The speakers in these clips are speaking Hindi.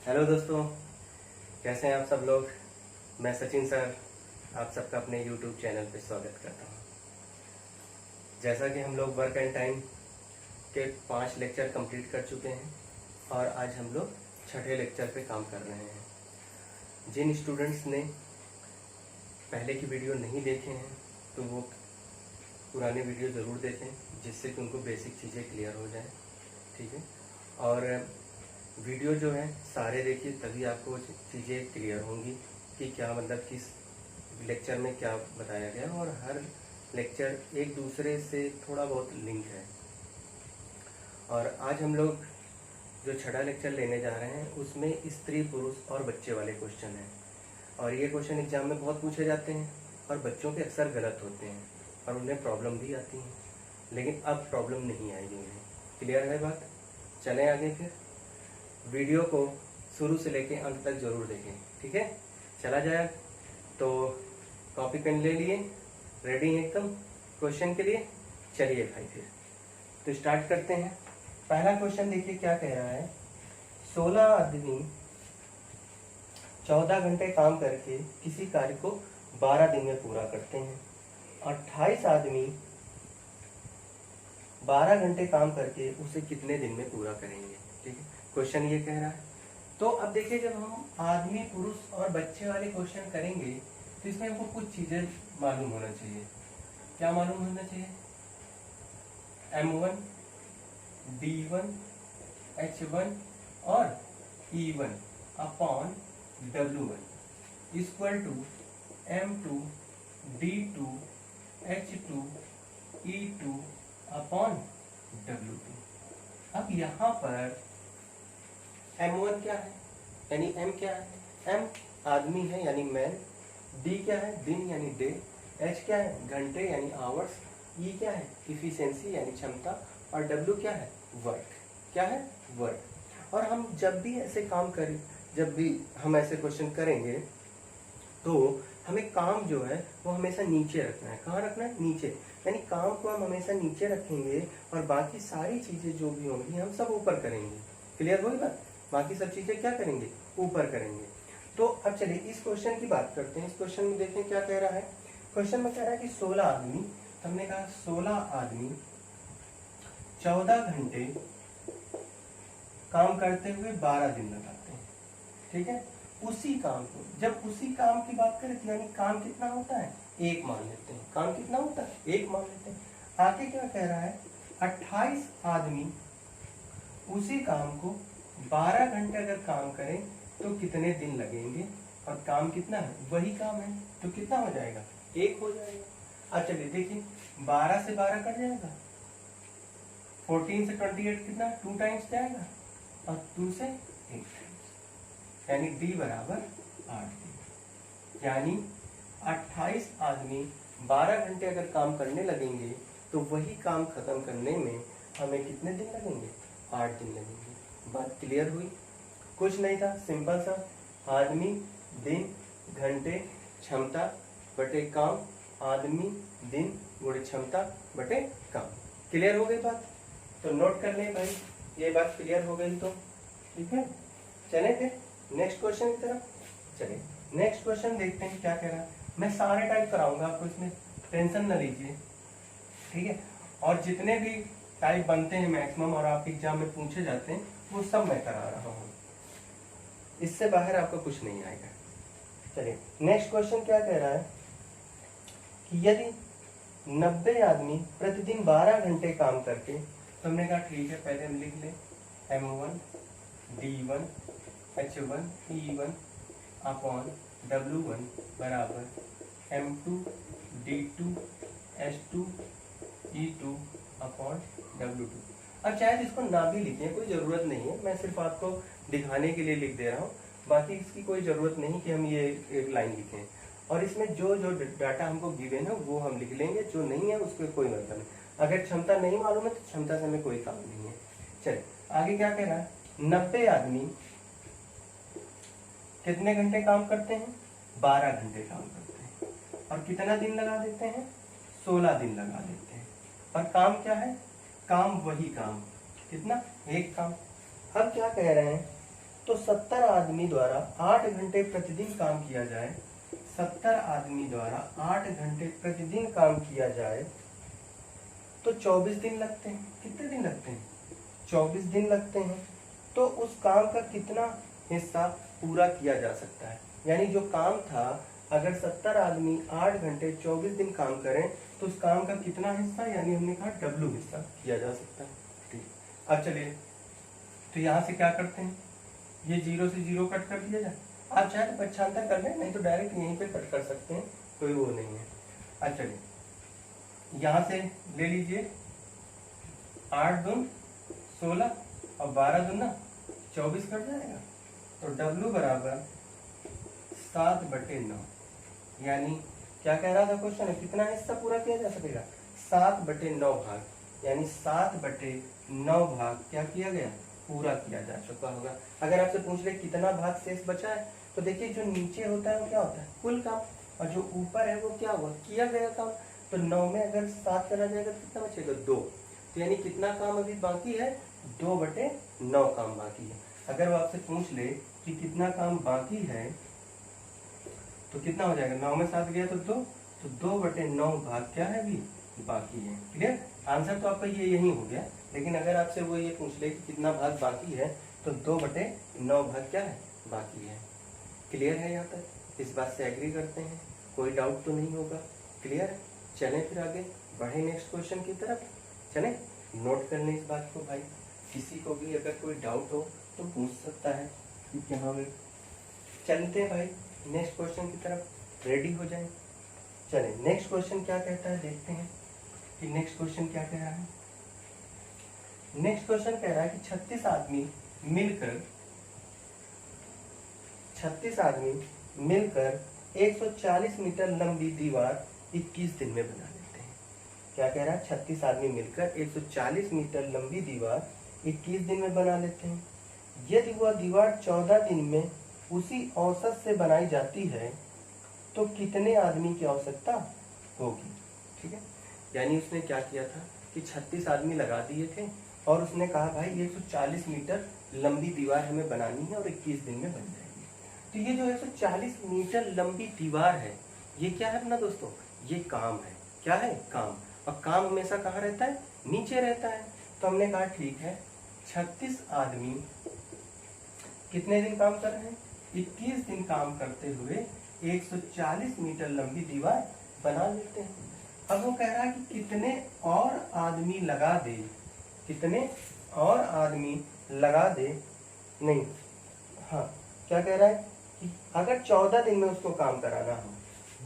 हेलो दोस्तों, कैसे हैं आप सब लोग। मैं सचिन सर आप सबका अपने YouTube चैनल पे स्वागत करता हूं। जैसा कि हम लोग वर्क एंड टाइम के 5 लेक्चर कंप्लीट कर चुके हैं और आज हम लोग छठे लेक्चर पे काम कर रहे हैं। जिन स्टूडेंट्स ने पहले की वीडियो नहीं देखे हैं तो वो पुराने वीडियो ज़रूर देखें, जिससे कि उनको बेसिक चीज़ें क्लियर हो जाएं। ठीक है, और वीडियो जो है सारे देखिए, तभी आपको चीज़ें क्लियर होंगी कि क्या मतलब किस लेक्चर में क्या बताया गया, और हर लेक्चर एक दूसरे से थोड़ा बहुत लिंक है। और आज हम लोग जो छठा लेक्चर लेने जा रहे हैं उसमें स्त्री पुरुष और बच्चे वाले क्वेश्चन हैं। और ये क्वेश्चन एग्जाम में बहुत पूछे जाते हैं और बच्चों के अक्सर गलत होते हैं और उन्हें प्रॉब्लम भी आती है, लेकिन अब प्रॉब्लम नहीं आएगी उन्हें। क्लियर है बात? चलें आगे, फिर वीडियो को शुरू से लेके अंत तक जरूर देखें। ठीक है, चला जाए तो कॉपी पेन ले लिए, रेडी है एकदम क्वेश्चन के लिए। चलिए भाई फिर तो स्टार्ट करते हैं। पहला क्वेश्चन देखिए क्या कह रहा है। 16 आदमी 14 घंटे काम करके किसी कार्य को 12 दिन में पूरा करते हैं। 28 आदमी 12 घंटे काम करके उसे कितने दिन में पूरा करेंगे। ठीक है, क्वेश्चन ये कह रहा है। तो अब देखिए, जब हम आदमी पुरुष और बच्चे वाले क्वेश्चन करेंगे तो इसमें हमको कुछ चीजें मालूम होना चाहिए। क्या मालूम होना चाहिए? M1, D1, H1 और E1 upon W1 equal to M2, D2, H2, E2 upon W2। अब यहाँ पर M1 क्या है, यानी M क्या है? M आदमी है यानी मैन, D क्या है? दिन यानी डे, H क्या है? घंटे यानी आवर्स, E क्या है? इफिशिएंसी यानी क्षमता, और W क्या है? वर्क। क्या है? वर्क। और हम जब भी ऐसे काम करें, जब भी हम ऐसे क्वेश्चन करेंगे तो हमें काम जो है वो हमेशा नीचे रखना है। कहाँ रखना है? नीचे। यानी काम को हम हमेशा नीचे रखेंगे और बाकी सारी चीजें जो भी होंगी हम सब ऊपर करेंगे। क्लियर होगी बात? बाकी सब चीजें क्या करेंगे? ऊपर करेंगे। तो अब चलिए इस क्वेश्चन की बात करते हैं। इस क्वेश्चन में देखें क्या कह रहा है। क्वेश्चन में कह रहा है कि 16 आदमी, हमने कहा 16 आदमी 14 घंटे काम करते हुए 12 दिन लगाते हैं। ठीक है, उसी काम को, जब उसी काम की बात करें तो यानी काम कितना होता है? 1 मान लेते हैं। काम कितना होता है? 1 मान लेते हैं। आगे क्या कह रहा है? 28 आदमी उसी काम को 12 घंटे अगर काम करें तो कितने दिन लगेंगे, और काम कितना है? वही काम है तो कितना हो जाएगा? 1 हो जाएगा। अब चलिए देखिए, 12 से 12 कट जाएगा, 14 से 28 कितना? 2 टाइम्स जाएगा, और 2 से 1 टाइम्स, यानी D बराबर 8 दिन। यानी 28 आदमी 12 घंटे अगर काम करने लगेंगे तो वही काम खत्म करने में हमें कितने दिन लगेंगे? 8 दिन लगेंगे। बात क्लियर हुई? कुछ नहीं था, सिंपल सा, आदमी, दिन, घंटे, क्षमता बटे काम, आदमी, दिन गुणे क्षमता बटे काम। क्लियर हो गई बात? तो नोट कर लें भाई, ये बात क्लियर हो गई तो ठीक है। चलें फिर नेक्स्ट क्वेश्चन की तरफ। चलिए नेक्स्ट क्वेश्चन देखते हैं क्या कह रहा है। मैं सारे टाइप कराऊंगा आपको, इसमें टेंशन न लीजिए। ठीक है, और जितने भी टाइप बनते हैं मैक्सिमम और आप एग्जाम में पूछे जाते हैं वो सब मैं करा रहा हूँ, इससे बाहर आपको कुछ नहीं आएगा। चलिए नेक्स्ट क्वेश्चन क्या कह रहा है कि यदि 90 आदमी प्रतिदिन 12 घंटे काम करके, तो हमने कहा ठीक है, पहले हम लिख लें M1, D1, H1, E1 upon W1 बराबर M2, D2, H2, E2 upon W2। अब चाहे इसको ना भी लिखें, कोई ज़रूरत नहीं है, मैं सिर्फ आपको दिखाने के लिए लिख दे रहा हूँ। बाकी इसकी कोई ज़रूरत नहीं कि हम ये एक लाइन लिखें, और इसमें जो जो डाटा हमको गिवन है वो हम लिख लेंगे, जो नहीं है उसको कोई मतलब नहीं। अगर क्षमता नहीं मालूम है तो क्षमता से हमें कोई काम नहीं है। चलिए आगे क्या कह रहा है। 90 आदमी कितने घंटे काम करते हैं? 12 घंटे काम करते हैं, और कितना दिन लगा देते हैं? 16 दिन लगा देते हैं। और काम क्या है? काम वही काम, कितना? 1 काम। अब क्या कह रहे हैं तो 70 आदमी द्वारा 8 घंटे प्रतिदिन काम किया जाए, 70 आदमी द्वारा 8 घंटे प्रतिदिन काम किया जाए तो 24 दिन लगते हैं। कितने दिन लगते हैं? 24 दिन लगते हैं। तो उस काम का कितना हिस्सा पूरा किया जा सकता है? यानी जो काम था, अगर 70 आदमी 8 घंटे 24 दिन काम करें तो उस काम का कितना हिस्सा, यानी हमने कहा W हिस्सा किया जा सकता है। ठीक, अब चलिए, तो यहाँ से क्या करते हैं, ये 0 से 0 कट कर दिया जाए। आप चाहे तो पक्षांतर कर लें, नहीं तो डायरेक्ट यहीं पे कट कर सकते हैं, कोई वो नहीं है। अब चलिए, यहाँ से ले लीजिए 8 दून 16 और 12 दूना 24 कट जाएगा, तो W बराबर 7/9। यानी क्या कह रहा था क्वेश्चन, कितना हिस्सा पूरा किया जा सकेगा? 7/9 भाग, यानी 7/9 भाग क्या किया गया? पूरा किया जा चुका होगा। अगर आपसे पूछ ले कितना भाग शेष बचा है, तो देखिए जो नीचे होता है वो क्या होता है? कुल काम, और जो ऊपर है वो क्या हुआ? किया गया काम। तो 9 में अगर 7 करा जाएगा तो कितना बचेगा? 2। तो यानी कितना काम अभी बाकी है? 2/9 काम बाकी है। अगर वो आपसे पूछ ले कि कितना काम बाकी है तो कितना हो जाएगा? 9 में 7 गया तो 2, तो 2/9 भाग क्या है अभी बाकी है। क्लियर? आंसर तो आपका ये यही हो गया, लेकिन अगर आपसे वो ये पूछ ले कि कितना भाग बाकी है तो 2/9 भाग क्या है? बाकी है। क्लियर है? यहाँ तक इस बात से एग्री करते हैं? कोई डाउट तो नहीं होगा? क्लियर है? चलें फिर आगे बढ़े नेक्स्ट क्वेश्चन की तरफ। चलें, नोट कर लें इस बात को भाई, किसी को भी अगर कोई डाउट हो तो पूछ सकता है कि यहाँ में। चलते हैं भाई नेक्स्ट क्वेश्चन की तरफ, रेडी हो जाए। चलें, नेक्स्ट क्वेश्चन क्या कहता है देखते हैं कि नेक्स्ट क्वेश्चन क्या कह रहा है। नेक्स्ट क्वेश्चन कह रहा है कि 36 आदमी मिलकर 140 मीटर लंबी दीवार 21 दिन में बना लेते हैं। क्या कह रहा है? 36 आदमी मिलकर 140 मीटर लंबी दीवार 21 दिन में बना लेते हैं। यदि वह दीवार 14 दिन में उसी औसत से बनाई जाती है तो कितने आदमी की आवश्यकता होगी? ठीक है, यानी उसने क्या किया था कि 36 आदमी लगा दिए थे और उसने कहा भाई 140 मीटर लंबी दीवार हमें बनानी है और 21 दिन में बन जाएगी। तो ये जो 140 मीटर लंबी दीवार है, ये क्या है अपना दोस्तों? ये काम है। क्या है? काम। और काम हमेशा कहाँ रहता है? नीचे रहता है। तो हमने कहा ठीक है, 36 आदमी कितने दिन काम कर रहे हैं? 21 दिन काम करते हुए 140 मीटर लंबी दीवार बना लेते हैं। अब वो कह रहा है कि कितने और आदमी लगा दे, कितने और आदमी लगा दे, नहीं, हाँ, क्या कह रहा है कि अगर 14 दिन में उसको काम कराना हो,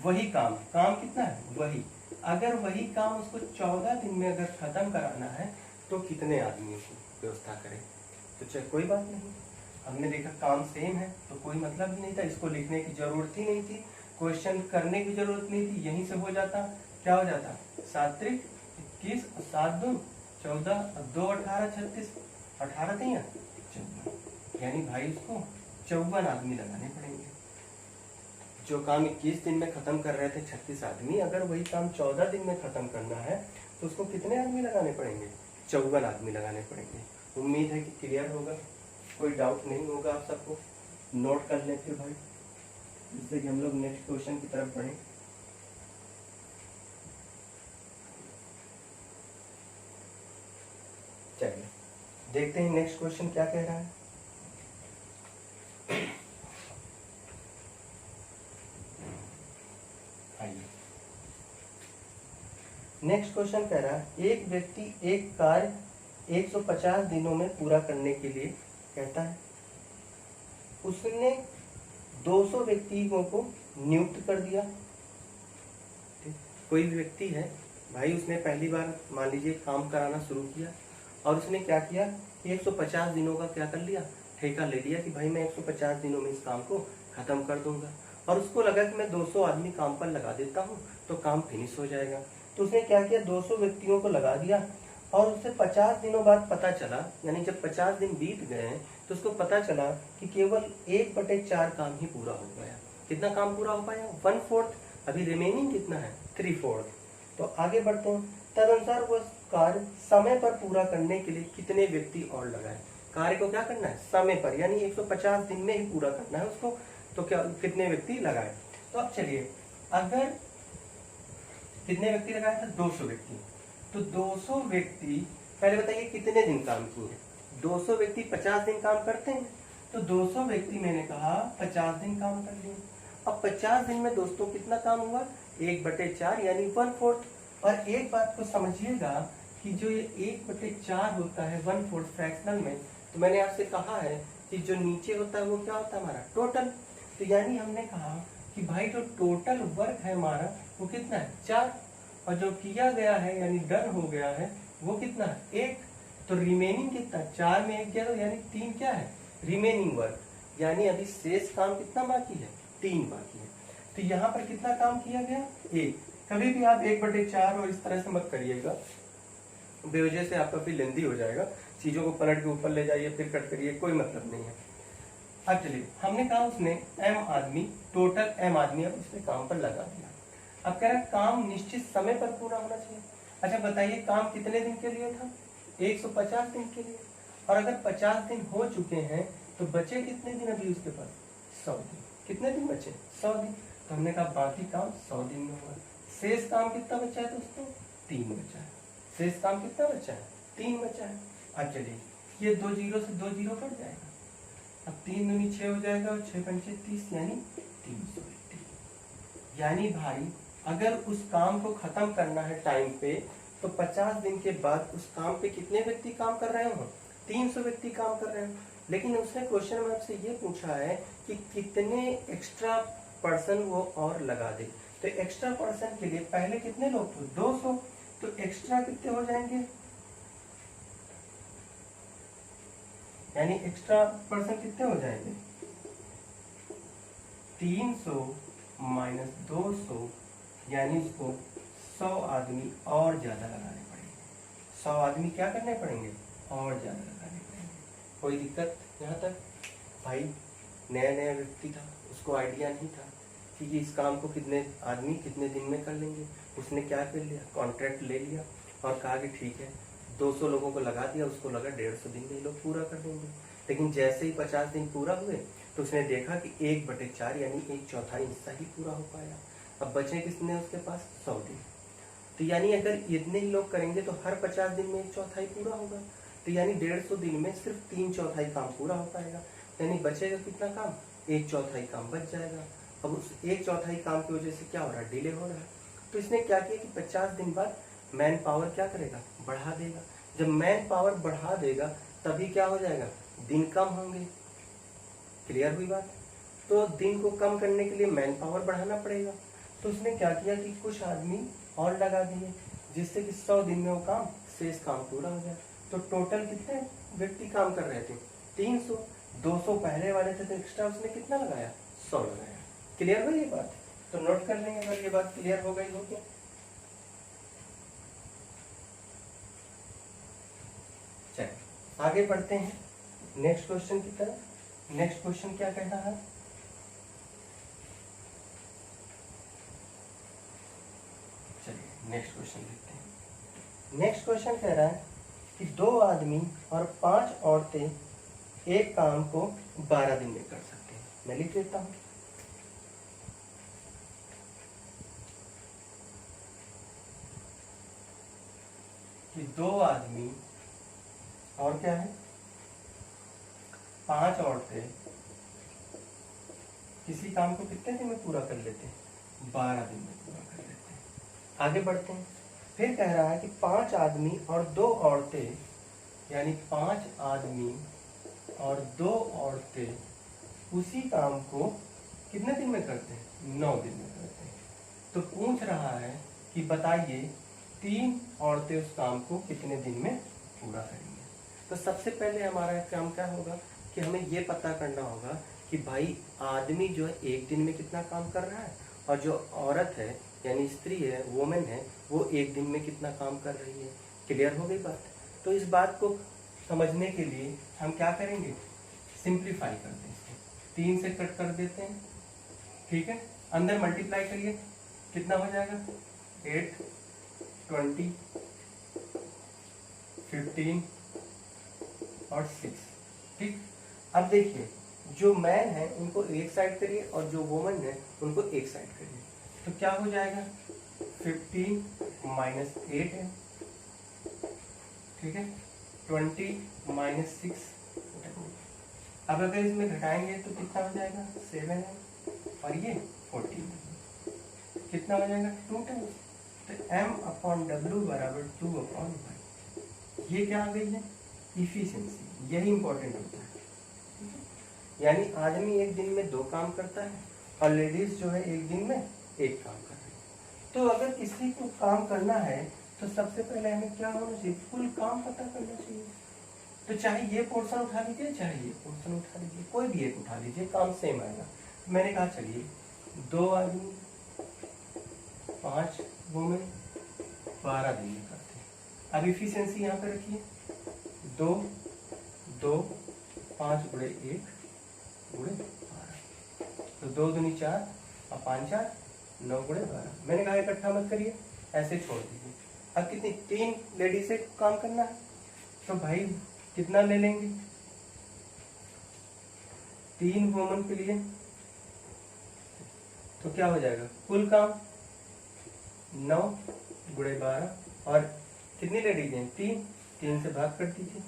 वही काम कितना है? वही, अगर वही काम उसको 14 दिन में अगर खत्म कराना है तो कितने आदमियों की व्यवस्था करें? तो चल कोई बात नहीं, हमने देखा काम सेम है तो कोई मतलब ही नहीं था, इसको लिखने की जरूरत ही नहीं थी, क्वेश्चन करने की जरूरत नहीं थी, यहीं से हो जाता। क्या हो जाता? 7 × 21 और 7 × 2 = 14 और 2 × 18 = 36, 18 × 3 = 54। यानी भाई उसको 54 आदमी लगाने पड़ेंगे। जो काम 21 दिन में खत्म कर रहे थे 36 आदमी, अगर वही काम 14 दिन में खत्म करना है तो उसको कितने आदमी लगाने पड़ेंगे? 54 आदमी लगाने पड़ेंगे। उम्मीद है कि क्लियर होगा, कोई डाउट नहीं होगा आप सबको। नोट कर लें फिर भाई, जिससे कि हम लोग नेक्स्ट क्वेश्चन की तरफ बढ़ें। चलिए देखते हैं नेक्स्ट क्वेश्चन क्या कह रहा है। आइए, नेक्स्ट क्वेश्चन कह रहा है एक व्यक्ति एक कार्य 150 दिनों में पूरा करने के लिए कहता है। उसने 200 व्यक्तियों को नियुक्त कर दिया। कोई भी व्यक्ति है भाई, उसने पहली बार मान लीजिए काम कराना शुरू किया और उसने क्या किया, 150 दिनों का क्या कर लिया, ठेका ले लिया कि भाई मैं 150 दिनों में इस काम को खत्म कर दूंगा। और उसको लगा कि मैं 200 आदमी काम पर लगा देता हूँ तो काम फिनिश हो जाएगा। तो उसने क्या किया, 200 व्यक्तियों को लगा दिया और उससे 50 दिनों बाद पता चला, यानी जब 50 दिन बीत गए तो उसको पता चला कि केवल 1/4 काम ही पूरा हो गया। कितना काम पूरा हो पाया? 1/4। अभी रिमेनिंग कितना है? 3/4। तो आगे बढ़ते हैं। तदनुसार वह कार्य समय पर पूरा करने के लिए कितने व्यक्ति और लगाए? कार्य को क्या करना है, समय पर, यानी 150 दिन में ही पूरा करना है उसको। तो क्या कितने व्यक्ति लगाए? तो अब चलिए, अगर कितने व्यक्ति लगाए थे? 200 व्यक्ति। तो 200 व्यक्ति, पहले बताइए कितने दिन काम किए? 200 व्यक्ति 50 दिन काम करते हैं, तो 200 व्यक्ति मैंने कहा 50 दिन काम कर लिए। अब 50 दिन में दोस्तों कितना काम हुआ? 1/4 यानी 1/4। और एक बात को समझिएगा कि जो ये 1/4 होता है 1/4 फ्रैक्शनल में, तो मैंने आपसे कहा है कि जो नीचे होता है वो क्या होता है हमारा? टोटल। तो यानी हमने कहा कि भाई जो टोटल वर्क है हमारा वो कितना है? 4। और जो किया गया है यानी डन हो गया है वो कितना है? 1। तो रिमेनिंग कितना? 4 में 1 गया तो यानी 3 क्या है? Remaining work. यानी अभी शेष काम कितना बाकी है? 3 बाकी है। तो यहाँ पर कितना काम किया गया? 1। कभी भी आप 1/4 और इस तरह से मत करिएगा, बेवजह से आपका फिर लेंदी हो जाएगा। चीजों को पलट के ऊपर ले जाइए फिर कट करिए, कोई मतलब नहीं है। अब चलिए, हमने कहा उसने m आदमी, टोटल m आदमी अब उसने काम पर लगा दिया। अब कह रहा है काम निश्चित समय पर पूरा होना चाहिए। अच्छा बताइए, काम कितने दिन के लिए था? 150 दिन के लिए। और अगर 50 दिन हो चुके हैं तो बचे कितने दिन अभी उसके पास? 100 दिन। कितने दिन बचे? 100 दिन। तो हमने कहा बाकी काम 100 दिन में होगा। शेष काम कितना बचा है दोस्तों? 3 बचा है। शेष काम कितना बचा है? 3 बचा है। अब चलिए, ये 2 जीरो से 2 जीरो कट जाएगा। अब 3 दूनी 6 हो जाएगा और 6 पंचे 30 यानी 380। यानी भाई अगर उस काम को खत्म करना है टाइम पे तो 50 दिन के बाद उस काम पे कितने व्यक्ति काम कर रहे हो? 300 व्यक्ति काम कर रहे हैं। लेकिन उसने क्वेश्चन में आपसे ये पूछा है कि कितने एक्स्ट्रा पर्सन वो और लगा दे। तो एक्स्ट्रा पर्सन के लिए पहले कितने लोग थे? 200। तो एक्स्ट्रा कितने हो जाएंगे? यानी एक्स्ट्रा पर्सन कितने हो जाएंगे? 300 माइनस 200, यानी उसको 100 आदमी और ज्यादा लगाने पड़ेंगे। 100 आदमी क्या करने पड़ेंगे? और ज्यादा लगाने पड़ेंगे। कोई दिक्कत यहाँ तक? भाई नया नया व्यक्ति था, उसको आइडिया नहीं था कि इस काम को कितने आदमी कितने दिन में कर लेंगे। उसने क्या कर लिया? कॉन्ट्रैक्ट ले लिया और कहा कि ठीक है 200 लोगों को लगा दिया, उसको लगा 150 दिन में ये लोग पूरा कर देंगे। लेकिन जैसे ही 50 दिन पूरा हुए तो उसने देखा कि 1/4 यानी 1/4 हिस्सा ही पूरा हो पाया। अब बचे कितने उसके पास? 100 दिन। तो यानी अगर इतने ही लोग करेंगे तो हर 50 दिन में 1/4 पूरा होगा। तो यानी 150 दिन में सिर्फ 3/4 काम पूरा हो पाएगा। यानी बचेगा कितना काम? 1/4 काम बच जाएगा। अब उस 1/4 काम की वजह से क्या हो रहा है? डिले हो रहा है। तो इसने क्या किया कि 50 दिन बाद मैन पावर क्या करेगा? बढ़ा देगा। जब मैन पावर बढ़ा देगा तभी क्या हो जाएगा? दिन कम होंगे। क्लियर हुई बात? तो दिन को कम करने के लिए मैन पावर बढ़ाना पड़ेगा। तो उसने क्या किया कि कुछ आदमी और लगा दिए जिससे कि 100 दिन में वो काम, शेष काम पूरा हो जाए। तो टोटल कितने व्यक्ति काम कर रहे थे? 300। 200 पहले वाले थे तो एक्स्ट्रा उसने कितना लगाया? 100 लगाया। क्लियर हुई ये बात? तो नोट कर लेंगे अगर ये बात क्लियर हो गई हो क्या। चलिए आगे बढ़ते हैं नेक्स्ट क्वेश्चन की तरफ। नेक्स्ट क्वेश्चन क्या कहता है? चलिए नेक्स्ट क्वेश्चन देखते हैं। नेक्स्ट क्वेश्चन कह रहा है कि 2 आदमी और 5 औरतें एक काम को 12 दिन में कर सकते हैं। मैं लिख देता हूं। कि 2 आदमी और क्या है? 5 औरतें किसी काम को कितने दिन में पूरा कर लेते हैं? 12 दिन में पूरा कर लेते हैं। आगे बढ़ते हैं। फिर कह रहा है कि 5 आदमी और 2 औरतें, यानी 5 आदमी और 2 औरतें उसी काम को कितने दिन में करते हैं? 9 दिन में करते हैं। तो पूछ रहा है कि बताइए 3 औरतें उस काम को कितने दिन में पूरा करेंगे। तो सबसे पहले हमारा काम क्या होगा कि हमें ये पता करना होगा कि भाई आदमी जो है 1 दिन में कितना काम कर रहा है और जो औरत है यानी स्त्री है, वोमेन है, वो 1 दिन में कितना काम कर रही है। क्लियर हो गई बात? तो इस बात को समझने के लिए हम क्या करेंगे? सिंप्लीफाई करते हैं। 3 से कट कर देते हैं, ठीक है। अंदर मल्टीप्लाई करिए, कितना हो जाएगा? 8, 20, 15 और 6। ठीक। अब देखिए जो मैन है उनको एक साइड करिए और जो वुमन है उनको एक साइड करिए, तो क्या हो जाएगा 15 माइनस 8 है, ठीक है, 20 माइनस 6। अब अगर इसमें घटाएंगे तो कितना हो जाएगा 7 है और ये 14, कितना हो जाएगा 2 टाइम्स, तो m/w बराबर 2/5। ये क्या आ गई है इफिशिएंसी, यही इंपॉर्टेंट होता है। यानी आदमी एक दिन में 2 काम करता है और लेडीज जो है एक दिन में 1 काम कर रही है। तो अगर किसी को काम करना है तो सबसे पहले हमें क्या होना चाहिए, कुल काम पता करना चाहिए। तो चाहे ये पोर्शन उठा लीजिए चाहे ये पोर्शन उठा लीजिए, कोई भी एक उठा लीजिए, काम सेम आएगा। मैंने कहा चलिए 2 आदमी 5 वुमेन 12 दिन में करते हैं। अब इफिशिएंसी यहाँ पे रखिए 2 2 5 गुणे 1 गुणे 12, तो 2 दूनी 4 और 5 4 9 गुणे 12। मैंने कहा इकट्ठा मत करिए, ऐसे छोड़ दीजिए। अब कितनी 3 लेडीज से काम करना है तो भाई कितना ले लेंगे 3 वुमन के लिए, तो क्या हो जाएगा कुल काम 9 गुणे 12 और कितनी लेडीज हैं 3 से भाग कर दीजिए,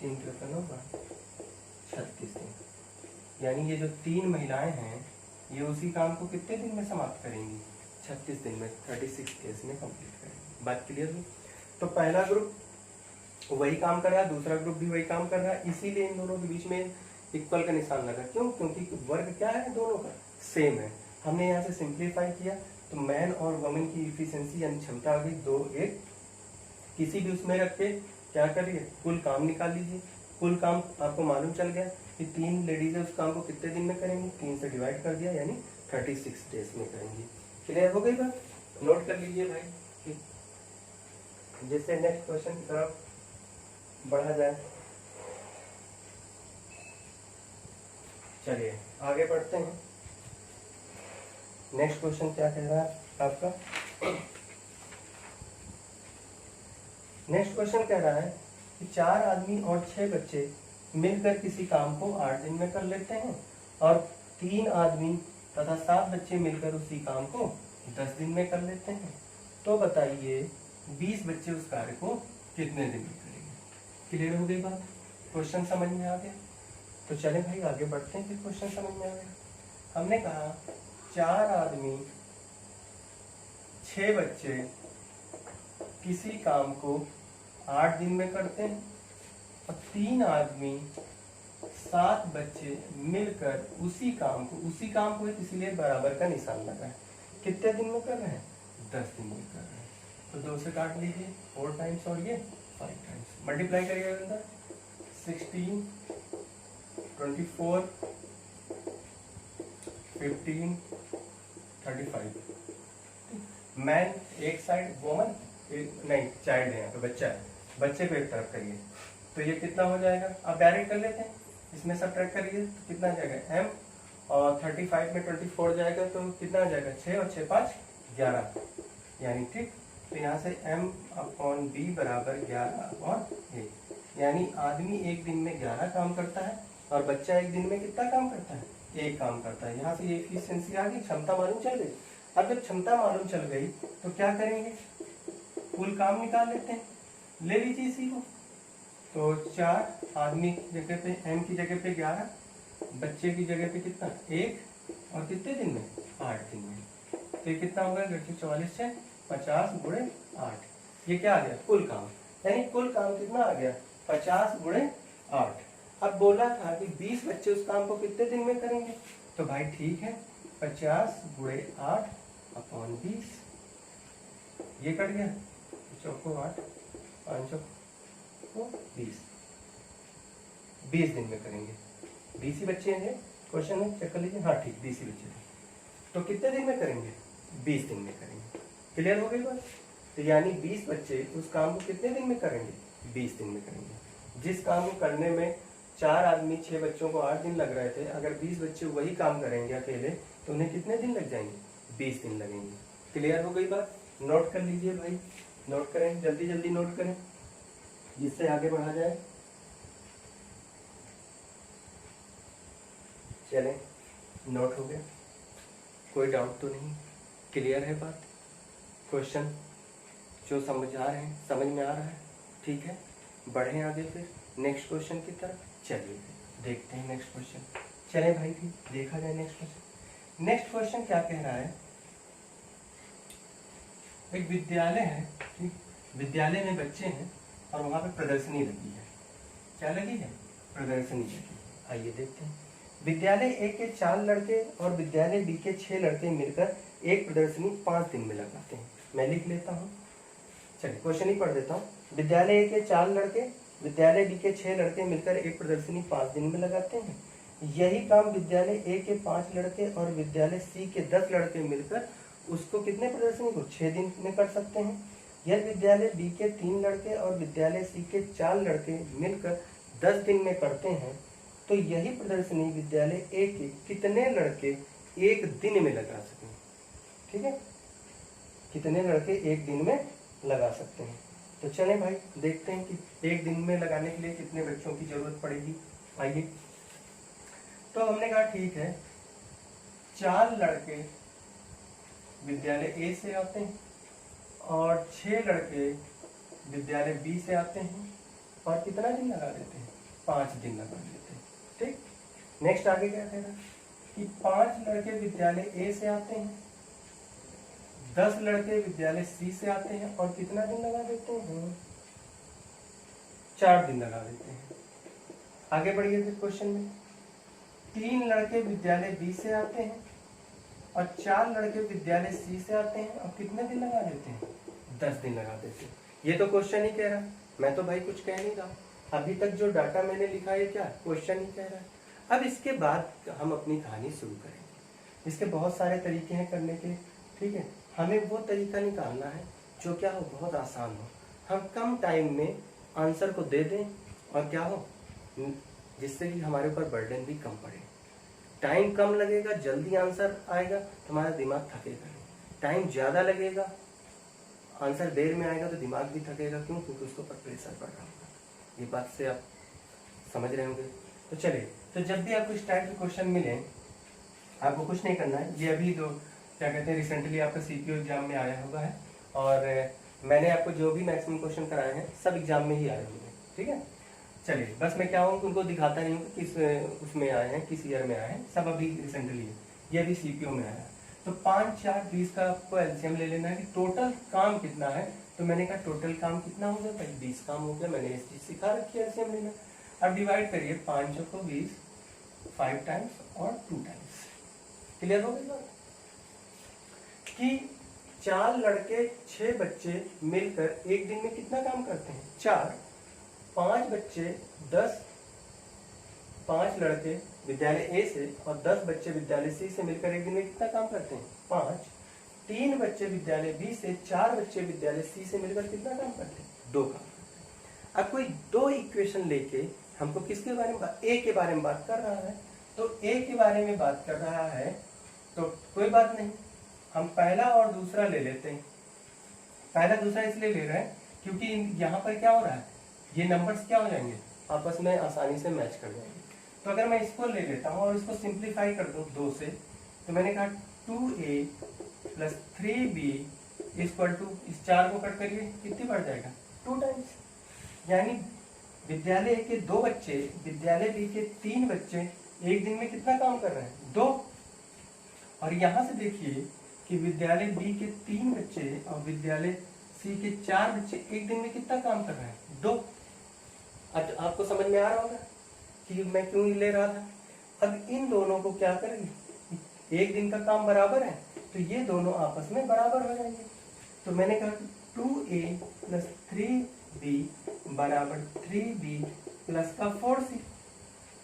3 का 9 36 दिन। यानी ये जो 3 महिलाएं हैं ये उसी काम को कितने दिन में समाप्त करेंगी 36 दिन में, 36 डेज में कंप्लीट करेंगे। बात क्लियर हुई। तो पहला ग्रुप वही काम कर रहा है, दूसरा ग्रुप भी वही काम कर रहा है, इसीलिए इन दोनों के बीच में इक्वल का निशान लगा। क्यों? क्योंकि वर्ग क्या है दोनों का सेम है। हमने यहाँ से सिंप्लीफाई किया तो मैन और वुमेन की इफिशिएंसी यानी क्षमता आ गई 2 1। किसी भी उसमें रख के क्या करिए कुल काम निकाल लीजिए। कुल काम आपको मालूम चल गया कि 3 लेडीज है, उस काम को कितने दिन में करेंगी, 3 से डिवाइड कर दिया यानी 36 डेज में करेंगी। क्लियर हो गई बात? नोट कर लीजिए भाई, जिससे नेक्स्ट क्वेश्चन की तरफ बढ़ा जाए। चलिए आगे बढ़ते हैं। नेक्स्ट क्वेश्चन क्या कह रहा है आपका? नेक्स्ट क्वेश्चन कह रहा है कि 4 आदमी और 6 बच्चे मिलकर किसी काम को 8 दिन में कर लेते हैं और 3 आदमी तथा 7 बच्चे मिलकर उसी काम को 10 दिन में कर लेते हैं। तो बताइए 20 बच्चे उस कार्य को कितने दिन में करेंगे? क्लियर हो गई बात? क्वेश्चन समझ में आ गया? तो चले भाई आगे बढ़ते हैं। फिर क्वेश्चन समझ में आ गया। हमने कहा 4 आदमी 6 बच्चे किसी काम को 8 दिन में करते हैं और 3 आदमी 7 बच्चे मिलकर उसी काम को इसीलिए बराबर का निशान लगा है, कितने दिन में कर रहे हैं 10 दिन में कर रहे हैं। तो 2 से काट लीजिए 4 टाइम्स और ये 5 टाइम्स, मल्टीप्लाई करिएगा अंदर 16 24 15 35। मैन एक साइड, वुमन नहीं चाइल्ड है यहाँ पे, बच्चा है, बच्चे को एक तरफ करिए तो ये कितना हो जाएगा। आप डायरेक्ट कर लेते हैं, इसमें सब्ट्रैक्ट करिए तो कितना आ जाएगा m और 35 में 24 जाएगा तो कितना आ जाएगा 6 और 6 5 11 यानी ठीक। तो यहाँ से m/b बराबर 11/1, यानी आदमी एक दिन में 11 काम करता है और बच्चा एक दिन में कितना काम करता है 1 काम करता है। यहाँ से ये एफिशिएंसी आ गई, क्षमता मालूम चल गई। अब जब क्षमता मालूम चल गई तो क्या करेंगे कुल काम निकाल लेते हैं, ले लीजिए इसी को। तो 4 आदमी की जगह पे m की जगह पे 11, बच्चे की जगह पे कितना 1 और कितने दिन में 8 दिन में। तो ये कितना होगा 44 से 50 गुणे 8, ये क्या आ गया कुल काम। यानी कुल काम कितना आ गया 50 गुणे 8। अब बोला था कि 20 बच्चे उस काम को कितने दिन में करेंगे, तो भाई ठीक है 50 गुणे 8/20, ये कट गया, चौको 8 5 को 20 दिन में करेंगे। 20 ही बच्चे हैं क्वेश्चन में, चेक कर लीजिए। हाँ ठीक 20 ही बच्चे थे, तो कितने दिन में करेंगे 20 दिन में करेंगे। क्लियर हो गई बात? तो यानी 20 बच्चे उस काम को कितने दिन में करेंगे 20 दिन में करेंगे। जिस काम को करने में 4 आदमी 6 बच्चों को 8 दिन लग रहे थे, अगर 20 बच्चे वही काम करेंगे अकेले तो उन्हें कितने दिन लग जाएंगे 20 दिन लगेंगे। क्लियर हो गई बात? नोट कर लीजिए भाई, नोट करें, जल्दी जल्दी नोट करें जिससे आगे बढ़ा जाए। चलें, नोट हो गया, कोई डाउट तो नहीं, क्लियर है बात, क्वेश्चन जो समझ आ रहे हैं, समझ में आ रहा है, ठीक है। बढ़ें आगे फिर नेक्स्ट क्वेश्चन की तरफ, चलिए देखते हैं नेक्स्ट क्वेश्चन। चलें भाई, ठीक, देखा जाए नेक्स्ट क्वेश्चन। नेक्स्ट क्वेश्चन क्या कह रहा है, एक विद्यालय है, ठीक, विद्यालय में बच्चे हैं और वहाँ पे प्रदर्शनी लगी है। क्या लगी है? प्रदर्शनी लगी है। आइए देखते हैं। विद्यालय ए के 4 लड़के और विद्यालय बी के 6 लड़के मिलकर एक प्रदर्शनी 5 दिन में लगाते हैं। मैं लिख लेता हूँ, चलिए क्वेश्चन ही पढ़ देता हूँ। विद्यालय ए के 4 लड़के, विद्यालय बी के 6 लड़के मिलकर एक प्रदर्शनी 5 दिन में लगाते हैं। यही काम विद्यालय ए के 5 लड़के और विद्यालय सी के 10 लड़के मिलकर उसको कितने प्रदर्शनी को 6 दिन में कर सकते हैं। यदि विद्यालय बी के 3 लड़के और विद्यालय सी के 4 लड़के मिलकर 10 दिन में करते हैं, तो यही प्रदर्शनी विद्यालय ए के कितने लड़के एक दिन में लगा सकें। ठीक है, कितने लड़के एक दिन में लगा सकते हैं। तो चले भाई देखते हैं कि एक दिन में लगाने के लिए कितने बच्चों की जरूरत पड़ेगी। आइए, तो हमने कहा ठीक है, 4 लड़के विद्यालय ए से आते हैं और 6 लड़के विद्यालय बी से आते हैं और कितना दिन लगा देते हैं, 5 दिन लगा देते हैं। ठीक, नेक्स्ट आगे क्या कह रहा है कि 5 लड़के विद्यालय ए से आते हैं, 10 लड़के विद्यालय सी से आते हैं और कितना दिन लगा देते हैं, 4 दिन लगा देते हैं। आगे बढ़िए फिर क्वेश्चन में, 3 लड़के विद्यालय बी से आते हैं और 4 लड़के विद्यालय सी से आते हैं और कितने दिन लगा देते हैं, 10 दिन लगा देते हैं। ये तो क्वेश्चन ही कह रहा है, मैं तो भाई कुछ कह नहीं रहा। अभी तक जो डाटा मैंने लिखा है क्या क्वेश्चन ही कह रहा है। अब इसके बाद हम अपनी कहानी शुरू करेंगे। इसके बहुत सारे तरीके हैं करने के, ठीक है। हमें वो तरीका निकालना है जो क्या हो, बहुत आसान हो, हम कम टाइम में आंसर को दे दें और क्या हो, जिससे कि हमारे ऊपर बर्डन भी कम पड़े। टाइम कम लगेगा, जल्दी आंसर आएगा, तुम्हारा दिमाग थकेगा नहीं। टाइम ज़्यादा लगेगा, आंसर देर में आएगा तो दिमाग भी थकेगा। क्यों? क्योंकि उसके ऊपर प्रेशर पड़ रहा होगा। ये बात से आप समझ रहे होंगे। तो चलिए, तो जब भी आपको इस टाइप के क्वेश्चन मिले, आपको कुछ नहीं करना है। ये अभी जो क्या कहते हैं, रिसेंटली आपका सीपीओ एग्जाम में आया होगा है, और मैंने आपको जो भी मैक्सिमम क्वेश्चन कराए हैं सब एग्जाम में ही आए होंगे। ठीक है, चलिए, बस मैं क्या हूँ उनको दिखाता नहीं हूँ किस उसमें आए हैं, किस ईयर में आए हैं, सब अभी रिसेंटली है। ये अभी सीपीओ में आया है। तो 5, 4, 20 का आपको एलसीएम ले लेना है कि टोटल काम कितना है। तो मैंने कहा टोटल काम कितना हो गया भाई, 20 काम हो गया। मैंने इस चीज सिखा रखी है एलसीएम लेना। अब डिवाइड करिए, 5 को 20, 5 टाइम्स और 2 टाइम्स। क्लियर हो गई बात कि 4 लड़के 6 बच्चे मिलकर एक दिन में कितना काम करते हैं, 4, 5 बच्चे 10, 5 लड़के विद्यालय ए से और 10 बच्चे विद्यालय सी से मिलकर एक दिन में कितना काम करते हैं, 5, 3 बच्चे विद्यालय बी से, 4 बच्चे विद्यालय सी से मिलकर कितना काम करते हैं, 2 काम करते हैं। अब कोई 2 इक्वेशन लेके हमको किसके बारे में, ए के बारे में बात कर रहा है। तो ए के बारे में बात कर रहा है तो कोई बात नहीं, हम पहला और दूसरा ले लेते हैं। पहला दूसरा इसलिए ले रहे हैं क्योंकि यहाँ पर क्या हो रहा है, ये नंबर्स क्या हो जाएंगे, आपस में आसानी से मैच कर जाएंगे। तो अगर मैं इसको ले लेता हूँ और इसको सिंप्लीफाई कर दूँ 2 से, तो मैंने कहा 2a + 3b = इस 4 को कट करिए, कितनी बढ़ जाएगा, 2 टाइम्स। यानी विद्यालय ए के 2 बच्चे, विद्यालय बी के 3 बच्चे एक दिन में कितना काम कर रहे हैं, 2। और यहाँ से देखिए कि विद्यालय बी के 3 बच्चे और विद्यालय सी के 4 बच्चे एक दिन में कितना काम कर रहे हैं, 2। अब आपको समझ में आ रहा होगा कि मैं क्यों ले रहा था। अब इन दोनों को क्या करेंगे, एक दिन का काम बराबर है तो ये दोनों आपस में बराबर हो जाएंगे। तो मैंने कहा 2a + 3b = 3b + 4c,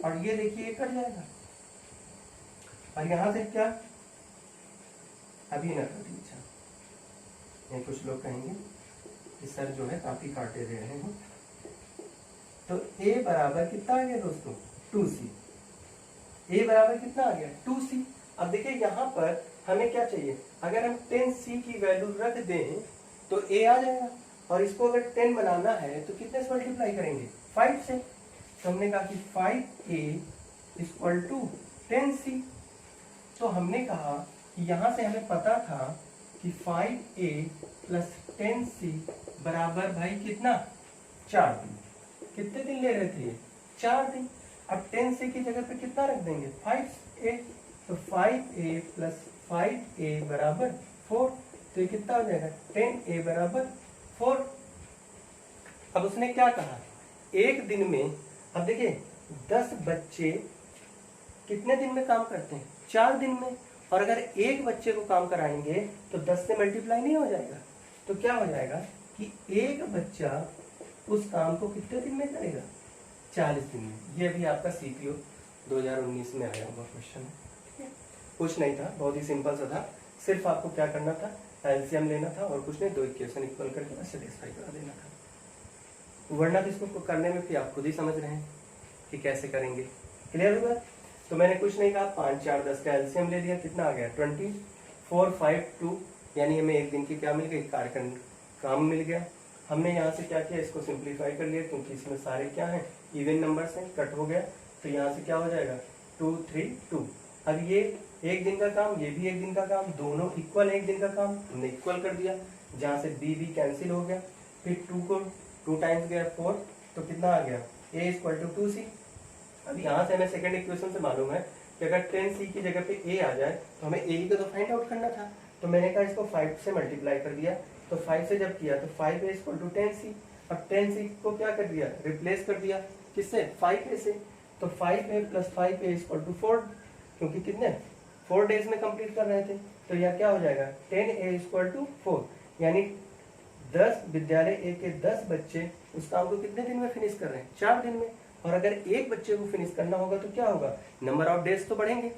और ये देखिए कट जाएगा। और यहां से क्या, अभी ना कर दीजिए, ये कुछ लोग कहेंगे कि सर जो है काफी काटे दे रहे हैं। तो a बराबर कितना आ गया दोस्तों, 2c। a बराबर कितना आ गया, 2c। अब देखिए यहाँ पर हमें क्या चाहिए, अगर हम 10c की वैल्यू रख दें तो a आ जाएगा, और इसको अगर 10 बनाना है तो कितने से मल्टीप्लाई करेंगे, 5 से। तो हमने कहा कि 5a = 10c। तो हमने कहा कि यहां से हमें पता था कि 5a प्लस 10c बराबर भाई कितना, 4 दिन। कितने दिन ले रहे थे ये, 4 दिन। अब 10c की जगह पे कितना रख देंगे, 5a। तो 5a प्लस 5a बराबर 4। तो ये कितना हो जाएगा, 10a बराबर 4। अब उसने क्या कहा, एक दिन में, अब देखिए 10 बच्चे कितने दिन में काम करते हैं, 4 दिन में। और अगर एक बच्चे को काम कराएंगे तो 10 से मल्टीप्लाई नहीं हो जाएगा। तो क्या हो जाएगा कि एक बच्चा उस काम को कितने दिन में करेगा, 40 दिन में। ये भी आपका सीपीओ 2019 में आया हुआ क्वेश्चन है, ठीक है। कुछ नहीं था, बहुत ही सिंपल सा था। सिर्फ आपको क्या करना था, एलसीएम लेना था और कुछ नहीं, दो इक्वेशन इक्वल करके बस सेटिस्फाई करा देना था। वरना भी इसको करने में फिर आप खुद ही समझ रहे हैं कि कैसे करेंगे। क्लियर हुआ। तो मैंने कुछ नहीं कहा, 5 4 10 का एलसीएम ले लिया, कितना आ गया 20, 4 5 2, यानी हमें एक दिन की क्या मिल गई, कार्य काम मिल गया। हमने यहाँ से क्या किया, इसको सिंप्लीफाई कर लिया, क्योंकि इसमें सारे क्या हैं, इवन नंबर्स हैं, कट हो गया। तो यहाँ से क्या हो जाएगा, 2 3 2। अब ये एक दिन का काम, ये भी एक दिन का काम, दोनों इक्वल एक दिन का काम, हमने इक्वल कर दिया। जहाँ से बी बी कैंसिल हो गया, फिर 2 को 2 टाइम्स गया 4, तो कितना आ गया, a इक्वल टू 2c। अब यहाँ से हमें सेकंड इक्वेशन से मालूम है कि अगर 10c की जगह पे a आ जाए तो हमें a को तो फाइंड आउट करना था। तो मैंने कहा इसको 5 से मल्टीप्लाई कर दिया। तो 5 से जब किया तो 5a इक्वल टू 10c। अब 10c को क्या कर दिया, रिप्लेस कर दिया किससे, 5a से। तो 5a plus 5a equal to 4, क्योंकि कितने 4 डेज में कंप्लीट कर रहे थे। तो यह क्या हो जाएगा, 10a इक्वल टू 4, यानी 10 विद्यालय ए के 10 बच्चे उस काम को कितने दिन में फिनिश कर रहे हैं, 4 दिन में। और अगर एक बच्चे को फिनिश करना होगा तो क्या होगा, नंबर ऑफ डेज तो बढ़ेंगे।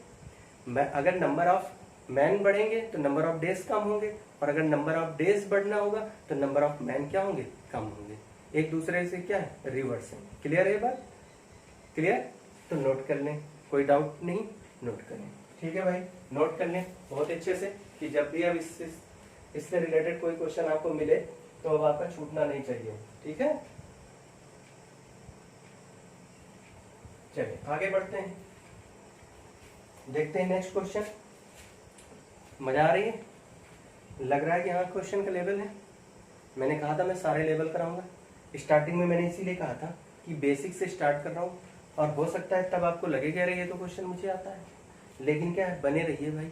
अगर नंबर ऑफ मैन बढ़ेंगे तो नंबर ऑफ डेज कम होंगे, और अगर नंबर ऑफ डेज बढ़ना होगा तो नंबर ऑफ मैन क्या होंगे, कम होंगे। एक दूसरे से क्या है, रिवर्स है। क्लियर है बात, क्लियर। तो नोट कर लें, कोई डाउट नहीं, नोट कर लें, ठीक है भाई, नोट कर लें बहुत अच्छे से, कि जब भी अब इससे रिलेटेड कोई क्वेश्चन आपको मिले तो अब आपका छूटना नहीं चाहिए, ठीक है। चलिए आगे बढ़ते हैं, देखते हैं नेक्स्ट क्वेश्चन। मजा आ रही है, लग रहा है कि हाँ क्वेश्चन का लेवल है। मैंने कहा था मैं सारे लेवल कराऊंगा। स्टार्टिंग में मैंने इसीलिए कहा था कि बेसिक से स्टार्ट कर रहा हूँ, और हो सकता है तब आपको लगेगा अरे ये तो क्वेश्चन मुझे आता है, लेकिन क्या है, बने रहिए भाई,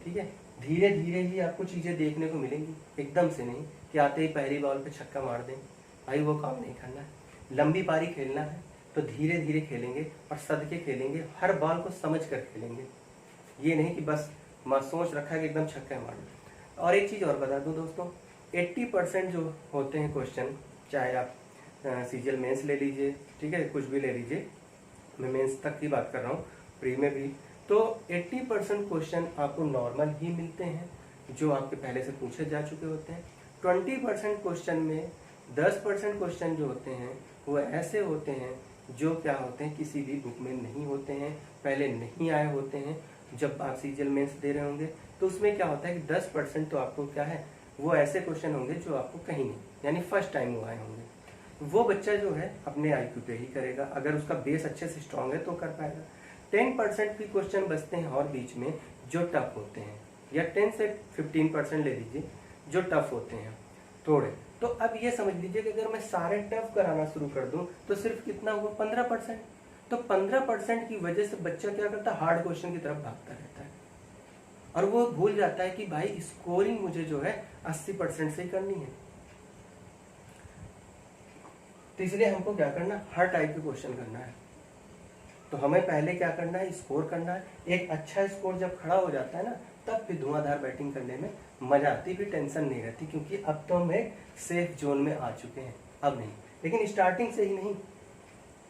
ठीक है। धीरे धीरे ही आपको चीजें देखने को मिलेंगी, एकदम से नहीं कि आते ही पहली बॉल पे छक्का मार दें, भाई वो काम नहीं करना है। लंबी पारी खेलना है तो धीरे धीरे खेलेंगे और सदके खेलेंगे, हर बॉल को समझ कर खेलेंगे। ये नहीं कि बस सोच रखा है कि एकदम छक्का मार दो। और एक चीज और बता दूं दोस्तों, 80% जो होते हैं क्वेश्चन, चाहे आप सीजीएल मेंस ले लीजिए, ठीक है, कुछ भी ले लीजिए, मैं मेंस तक की बात कर रहा हूँ, प्री में भी, तो 80% क्वेश्चन आपको नॉर्मल ही मिलते हैं जो आपके पहले से पूछे जा चुके होते हैं। 20% क्वेश्चन में 10% क्वेश्चन जो होते हैं वो ऐसे होते हैं जो क्या होते हैं, किसी भी बुक में नहीं होते हैं, पहले नहीं आए होते हैं। जब आप सीजीएल मेंस दे रहे होंगे तो उसमें क्या होता है कि 10% तो आपको क्या है, वो ऐसे क्वेश्चन होंगे जो आपको कहीं नहीं, यानी फर्स्ट टाइम वो आए होंगे। वो बच्चा जो है अपने आईक्यू पे ही करेगा, अगर उसका बेस अच्छे से स्ट्रांग है तो कर पाएगा। 10% भी क्वेश्चन बचते हैं और बीच में जो टफ होते हैं, या 10 से 15% ले लीजिए जो टफ होते हैं थोड़े। तो अब ये समझ लीजिए कि अगर मैं सारे टफ कराना शुरू कर दूं तो सिर्फ कितना हुआ, 15%। तो 15% की वजह से बच्चा क्या करता है, हार्ड क्वेश्चन की तरफ भागता रहता है, और वो भूल जाता है कि भाई स्कोरिंग मुझे जो है 80% से ही करनी है। तो इसलिए हमको क्या करना, हर टाइप के क्वेश्चन करना है। तो हमें पहले क्या करना है, स्कोर करना है। एक अच्छा स्कोर जब खड़ा हो जाता है ना, तब फिर धुआंधार बैटिंग करने में मजा आती, भी टेंशन नहीं रहती, क्योंकि अब तो हम एक सेफ जोन में आ चुके हैं। अब नहीं, लेकिन स्टार्टिंग से ही नहीं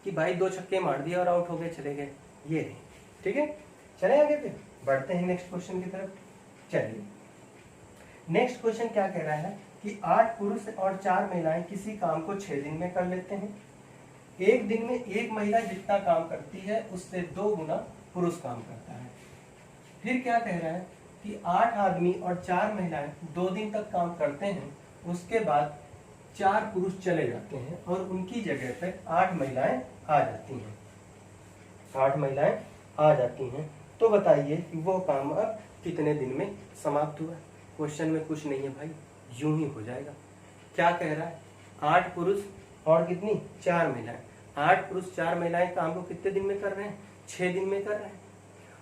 कि भाई 2 छक्के मार दिए और आउट हो गए चले गए, ये नहीं, ठीक है। चले आगे, फिर बढ़ते हैं नेक्स्ट क्वेश्चन की तरफ। चलिए नेक्स्ट क्वेश्चन क्या कह रहा है कि 8 पुरुष और 4 महिलाएं किसी काम को 6 दिन में कर लेते हैं। एक दिन में एक महिला जितना काम करती है उससे 2 गुना पुरुष काम करता है। फिर क्या कह रहा है कि 8 आदमी और 4 महिलाएं 2 दिन तक काम करते हैं, उसके बाद 4 पुरुष चले जाते हैं और उनकी जगह पर 8 महिलाएं आ जाती हैं। 8 महिलाएं आ जाती हैं, तो बताइए कि वो काम अब कितने दिन में समाप्त हुआ। क्वेश्चन में कुछ नहीं है भाई, यूं ही हो जाएगा। क्या कह रहा है, 8 पुरुष और कितनी 4 महिलाएं। 8 पुरुष 4 महिलाएं काम को कितने दिन में कर रहे हैं, 6 दिन में कर रहे हैं।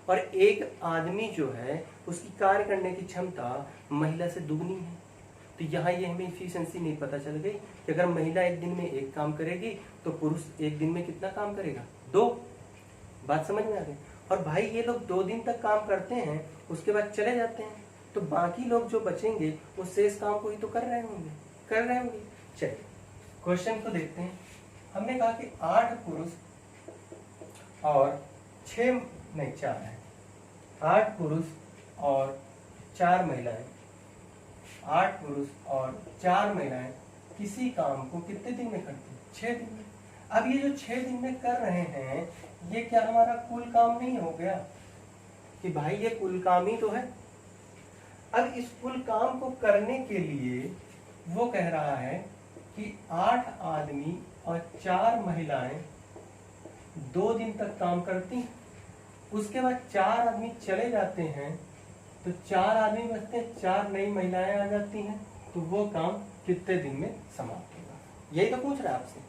और एक आदमी जो है उसकी कार्य करने की क्षमता महिला से दुगनी है। तो यहाँ ये हमें इफिशिएंसी नहीं पता चल गई कि अगर महिला एक दिन में 1 काम करेगी तो पुरुष एक दिन में कितना काम करेगा, 2। बात समझ में आ गई। और भाई ये लोग 2 दिन तक काम करते हैं, उसके बाद चले जाते हैं, तो बाकी लोग जो बचेंगे वो शेष काम को ही तो कर रहे होंगे। चलिए क्वेश्चन को देखते हैं। हमने कहा कि 8 पुरुष और 4 है, 8 पुरुष और 4 महिलाएं, 8 पुरुष और 4 महिलाएं किसी काम को कितने दिन में करती हैं, 6 दिन में। अब ये जो 6 दिन में कर रहे हैं, ये क्या हमारा कुल काम नहीं हो गया कि भाई ये कुल काम ही तो है। अब इस कुल काम को करने के लिए वो कह रहा है कि 8 आदमी और 4 महिलाएं 2 दिन तक काम करती, उसके बाद 4 आदमी चले जाते हैं, तो 4 आदमी बचते हैं, 4 नई महिलाएं आ जाती हैं, तो वो काम कितने दिन में समाप्त होगा। यही तो पूछ रहा है आपसे,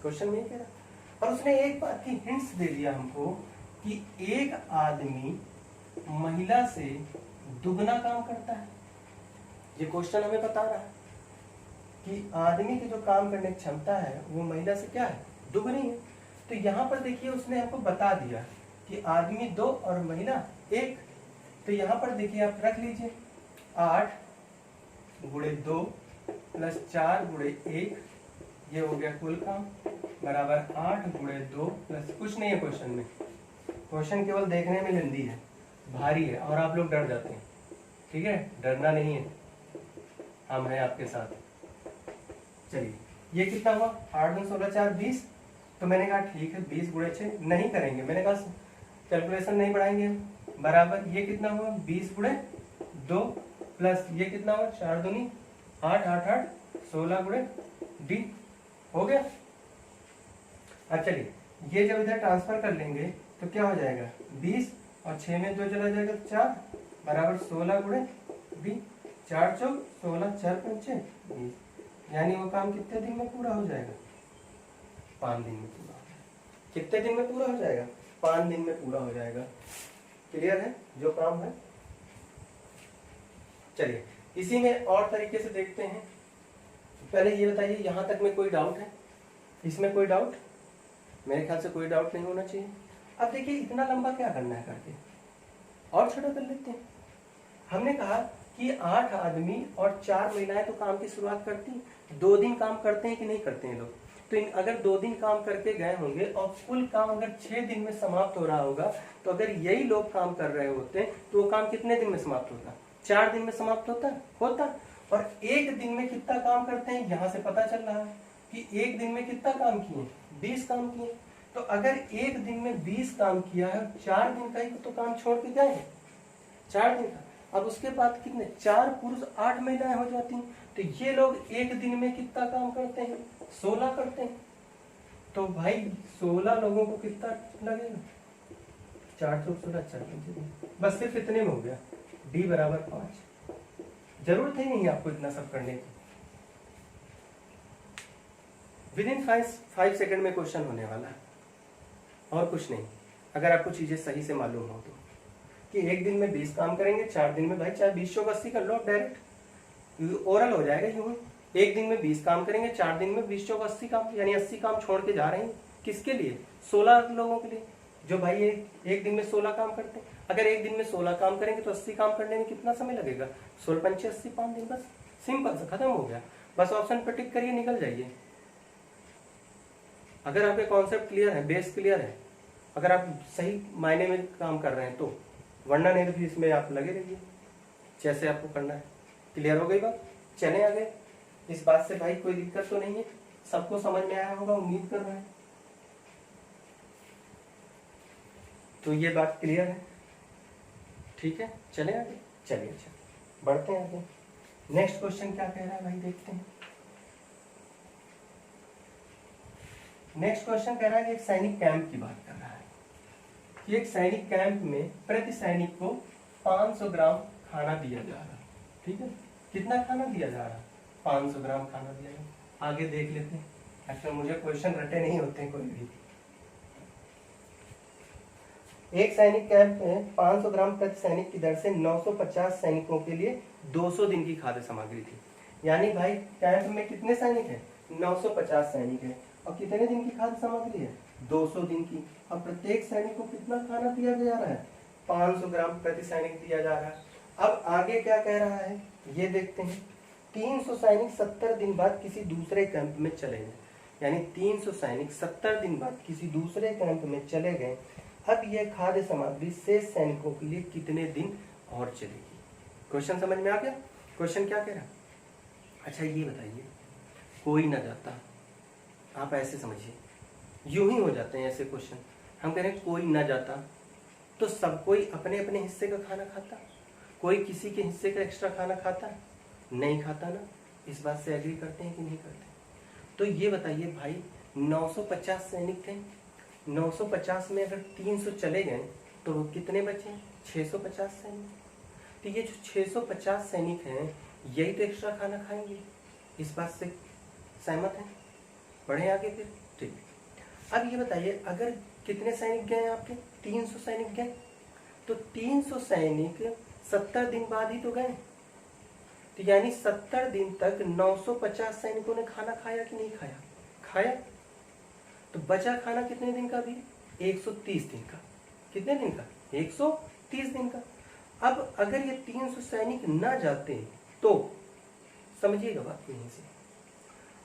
क्वेश्चन में कह रहा। और उसने एक बात की हिंट्स दे दिया हमको कि एक आदमी महिला से दुगना काम करता है। ये क्वेश्चन हमें बता रहा है कि आदमी की जो काम करने की क्षमता है वो महिला से क्या है, दुगनी है। तो यहाँ पर देखिए उसने हमको बता दिया कि आदमी 2 और महिला 1। तो यहाँ पर देखिए आप रख लीजिए 8 गुणे 2 प्लस 4 गुणे 1, ये हो गया कुल काम बराबर 8 गुणे 2 प्लस कुछ नहीं है क्वेश्चन में। क्वेश्चन केवल देखने में लंबी है, भारी है और आप लोग डर जाते हैं। ठीक है, डरना नहीं है, हम हैं आपके साथ। चलिए ये कितना हुआ, 8 2 16 4 20। तो मैंने कहा ठीक है 20 गुणे 6 नहीं करेंगे, मैंने कहा कैलकुलेशन नहीं बढ़ाएंगे, बराबर ये कितना हुआ 20 गुणे 2 प्लस ये कितना हुआ 4 दूनी 8 8 8 16 गुणे डी हो गया। अब चलिए ये जब इधर ट्रांसफर कर लेंगे तो क्या हो जाएगा 20 और 6 में 2 चला जाएगा 4 बराबर 16 गुणे डी, 4 चौक 16 4 5 20, यानी वो काम कितने दिन में पूरा हो जाएगा, 5 दिन में पूरा हो जाएगा। कितने दिन में पूरा हो जाएगा, 5 दिन में पूरा हो जाएगा। क्लियर है जो काम है। चलिए इसी में और तरीके से देखते हैं। पहले ये बताइए यहाँ तक में कोई डाउट है, इसमें कोई डाउट, मेरे ख्याल से कोई डाउट नहीं होना चाहिए। अब देखिए इतना लंबा क्या करना है करके, और छोटा कर लेते हैं। हमने कहा कि 8 आदमी और 4 महिलाएं तो काम की शुरुआत करती, 2 दिन काम करते हैं कि नहीं करते हैं लोग। तो अगर 2 दिन काम करके गए होंगे और कुल काम अगर 6 दिन में समाप्त हो रहा होगा, तो अगर यही लोग काम कर रहे होते तो वो काम कितने दिन में समाप्त होता, 4 दिन में समाप्त होता। और एक दिन में कितना काम करते हैं, यहाँ से पता चल रहा है कि एक दिन में कितना काम किए, 20 काम किए। तो अगर एक दिन में 20 काम किया है, 4 दिन का ही तो काम छोड़ के गए हैं, 4 दिन का। अब उसके बाद कितने, 4 पुरुष 8 महिलाएं हो जाती हैं। तो ये लोग एक दिन में कितना काम करते हैं, 16 करते हैं। तो भाई 16 लोगों को कितना लगेगा, 4 चौक 16 4 5, बस सिर्फ इतने में हो गया, डी बराबर 5। जरूरत ही नहीं आपको इतना सब करने की। विदिन 5 सेकंड में क्वेश्चन होने वाला है और कुछ नहीं, अगर आपको चीजें सही से मालूम हो तो। कि एक दिन में 20 काम करेंगे, 4 दिन में भाई चाहे 20 चौक 80 कर लो आप, डायरेक्ट ओरल हो जाएगा यूं। एक दिन में 20 काम करेंगे, 4 दिन में 20 चौक 80 काम, यानी 80 काम छोड़ के जा रहे हैं। किसके लिए, 16 लोगों के लिए, जो भाई एक दिन में 16 काम करते हैं। अगर एक दिन में 16 काम करेंगे तो 80 काम करने में कितना समय लगेगा, 16 5 80 5 दिन, बस सिंपल सा खत्म हो गया। बस ऑप्शन पर टिक करिए, निकल जाइए। अगर आपके कॉन्सेप्ट क्लियर है, बेस क्लियर है, अगर आप सही मायने में काम कर रहे हैं तो, वरना नहीं तो फिर इसमें आप लगे रहिए जैसे आपको करना है। क्लियर हो गई बात, चले आगे। इस बात से भाई कोई दिक्कत तो नहीं है, सबको समझ में आया होगा, उम्मीद कर रहे हैं। तो ये बात क्लियर है, ठीक है, चले आगे। चलिए अच्छा बढ़ते हैं आगे। नेक्स्ट क्वेश्चन क्या कह रहा है भाई, देखते हैं। नेक्स्ट क्वेश्चन कह रहा है कि एक सैनिक कैंप की बात कर रहा है। कि एक सैनिक कैंप में प्रति सैनिक को 500 ग्राम खाना दिया जा रहा है। ठीक है, कितना खाना दिया जा रहा है? 500 ग्राम खाना दिया जा रहा है। आगे देख लेते हैं। एक्चुअली मुझे क्वेश्चन रटे नहीं होते हैं कोई भी। एक सैनिक कैंप में 500 ग्राम प्रति सैनिक की दर से 950 सैनिकों के लिए 200 दिन की खाद्य सामग्री थी। यानी भाई कैंप में कितने सैनिक हैं? 950 सैनिक हैं। और कितने दिन की खाद्य सामग्री है? 200 दिन की। अब प्रत्येक सैनिक को कितना खाना दिया जा रहा है? 500 ग्राम प्रति सैनिक दिया जा रहा है। अब आगे क्या कह रहा है ये देखते हैं। 300 सैनिक 70 दिन बाद किसी दूसरे कैंप में चले गए। यानी 300 सैनिक 70 दिन बाद किसी दूसरे कैंप में चले गए। अब यह खाद्य सामग्री शेष सैनिकों के लिए कितने दिन और चलेगी? क्वेश्चन समझ में आ गया? क्वेश्चन क्या कह रहा? अच्छा ये बताइए, कोई ना जाता, आप ऐसे समझिए, यूं ही हो जाते हैं ऐसे क्वेश्चन। हम कह रहे हैं कोई ना जाता तो सब कोई अपने अपने हिस्से का खाना खाता? कोई किसी के हिस्से का एक्स्ट्रा खाना खाता? नहीं खाता ना। इस बात से एग्री करते हैं कि नहीं करते? तो ये बताइए भाई, 950 सैनिक थे, 950 में अगर 300 चले गए तो कितने बचे? 650 सैनिक। तो ये जो 650 सैनिक हैं यही तो एक्स्ट्रा खाना खाएंगे। इस बात से सहमत हैं? बढ़े आगे फिर। ठीक, अब ये बताइए, अगर कितने सैनिक गए आपके? 300 सैनिक गए। तो 300 सैनिक 70 दिन बाद ही तो गए। तो यानी 70 दिन तक 950 सैनिकों ने खाना खाया कि नहीं खाया? खाया। तो बचा खाना कितने दिन का भी? 130 दिन का। कितने दिन का? 130 दिन का। अब अगर ये 300 सैनिक ना जाते तो समझिएगा बात यहीं से,